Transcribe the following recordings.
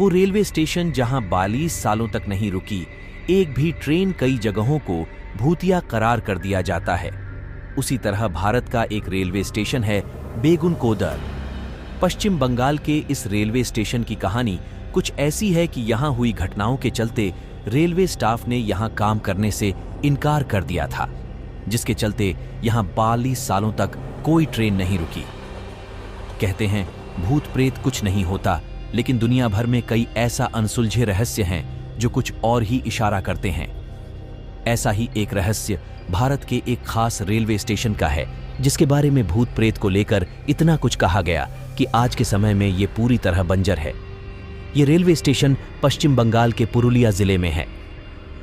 वो railway station जहां 42 सालों तक नहीं रुकी एक भी ट्रेन, कई जगहों को भूतिया करार कर दिया जाता है। उसी तरह भारत का एक रेलवे स्टेशन है बेगुनकोदर। पश्चिम बंगाल के इस रेलवे स्टेशन की कहानी कुछ ऐसी है कि यहां हुई घटनाओं के चलते रेलवे स्टाफ ने यहां काम करने से इनकार कर दिया था, जिसके चलते यहां 42 सालों तक कोई ट्रेन नहीं रुकी। कहते हैं भूत प्रेत कुछ नहीं होता, लेकिन दुनिया भर में कई ऐसा अनसुलझे रहस्य हैं जो कुछ और ही इशारा करते हैं। ऐसा ही एक रहस्य भारत के एक खास रेलवे स्टेशन का है, जिसके बारे में भूत प्रेत को लेकर इतना कुछ कहा गया कि आज के समय में ये पूरी तरह बंजर है। ये रेलवे स्टेशन पश्चिम बंगाल के पुरुलिया जिले में है।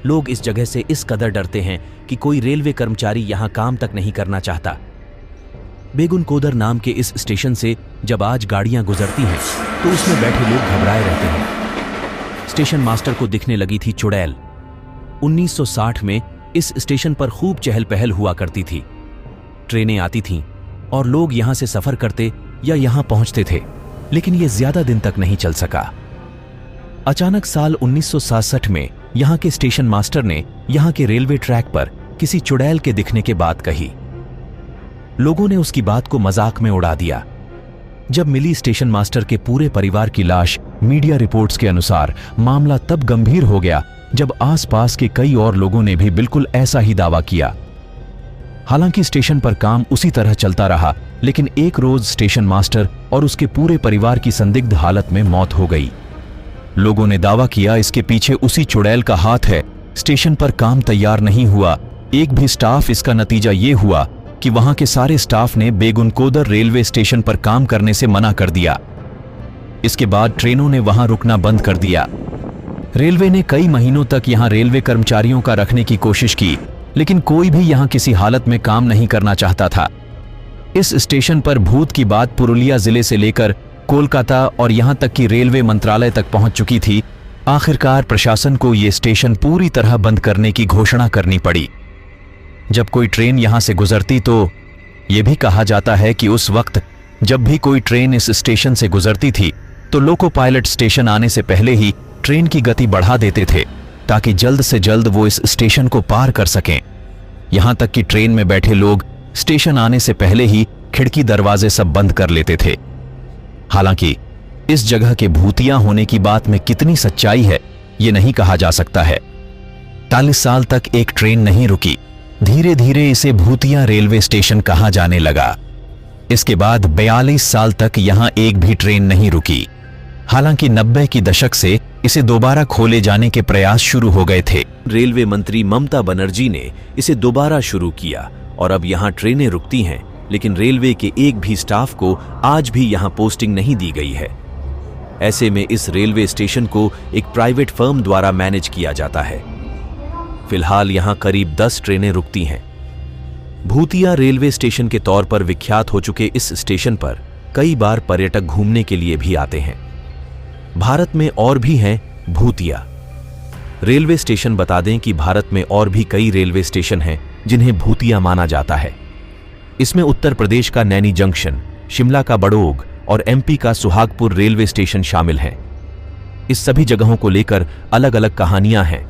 लोग इस जगह से इस कदर डरते हैं कि कोई रेलवे कर्मचारी यहां काम तक नहीं करना चाहता। बेगुनकोदर नाम के इस स्टेशन से जब आज गाड़ियां गुजरती हैं तो उसमें बैठे लोग घबराए रहते हैं। स्टेशन मास्टर को दिखने लगी थी चुड़ैल। 1960 में इस स्टेशन पर खूब चहल पहल हुआ करती थी। ट्रेनें आती थीं और लोग यहां से सफर करते या यहां पहुंचते थे, लेकिन यह ज्यादा दिन तक नहीं चल सका। अचानक साल 1967 में यहां के स्टेशन मास्टर ने यहां के रेलवे ट्रैक पर किसी चुड़ैल के दिखने के बात कही। लोगों ने उसकी बात को मजाक में उड़ा दिया। जब मिली स्टेशन मास्टर के पूरे परिवार की लाश, मीडिया रिपोर्ट्स के अनुसार मामला तब गंभीर हो गया जब आसपास के कई और लोगों ने भी बिल्कुल ऐसा ही दावा किया। हालांकि स्टेशन पर काम उसी तरह चलता रहा, लेकिन एक रोज स्टेशन मास्टर और उसके पूरे परिवार की संदिग्ध हालत में मौत हो गई। लोगों ने दावा किया इसके पीछे उसी चुड़ैल का हाथ है। स्टेशन पर काम तैयार नहीं हुआ एक भी स्टाफ। इसका नतीजा ये हुआ कि वहां के सारे स्टाफ ने बेगुनकोदर रेलवे स्टेशन पर काम करने से मना कर दिया। इसके बाद ट्रेनों ने वहां रुकना बंद कर दिया। रेलवे ने कई महीनों तक यहां रेलवे कर्मचारियों का रखने की कोशिश की, लेकिन कोई भी यहां किसी हालत में काम नहीं करना चाहता था। इस स्टेशन पर भूत की बात पुरुलिया जिले से लेकर कोलकाता और यहां तक कि रेलवे मंत्रालय तक पहुंच चुकी थी। आखिरकार प्रशासन को यह स्टेशन पूरी तरह बंद करने की घोषणा करनी पड़ी। जब कोई ट्रेन यहां से गुजरती तो यह भी कहा जाता है कि उस वक्त जब भी कोई ट्रेन इस स्टेशन से गुजरती थी तो लोको पायलट स्टेशन आने से पहले ही ट्रेन की गति बढ़ा देते थे, ताकि जल्द से जल्द वो इस स्टेशन को पार कर सकें। यहां तक कि ट्रेन में बैठे लोग स्टेशन आने से पहले ही खिड़की दरवाजे सब बंद कर लेते थे। हालांकि इस जगह के भूतिया होने की बात में कितनी सच्चाई है ये नहीं कहा जा सकता है। 40 साल तक एक ट्रेन नहीं रुकी। धीरे धीरे इसे भूतिया रेलवे स्टेशन कहा जाने लगा। इसके बाद 42 साल तक यहां एक भी ट्रेन नहीं रुकी। हालांकि 90 की दशक से इसे दोबारा खोले जाने के प्रयास शुरू हो गए थे। रेलवे मंत्री ममता बनर्जी ने इसे दोबारा शुरू किया और अब यहां ट्रेनें रुकती हैं, लेकिन रेलवे के एक भी स्टाफ को आज भी यहां पोस्टिंग नहीं दी गई है। ऐसे में इस रेलवे स्टेशन को एक प्राइवेट फर्म द्वारा मैनेज किया जाता है। फिलहाल यहां करीब 10 ट्रेनें रुकती हैं। भूतिया रेलवे स्टेशन के तौर पर विख्यात हो चुके इस स्टेशन पर कई बार पर्यटक घूमने के लिए भी आते हैं। भारत में और भी हैं भूतिया रेलवे स्टेशन। बता दें कि भारत में और भी कई रेलवे स्टेशन हैं जिन्हें भूतिया माना जाता है। इसमें उत्तर प्रदेश का नैनी जंक्शन, शिमला का बड़ोग और एमपी का सुहागपुर रेलवे स्टेशन शामिल हैं। इस सभी जगहों को लेकर अलग अलग कहानियां हैं।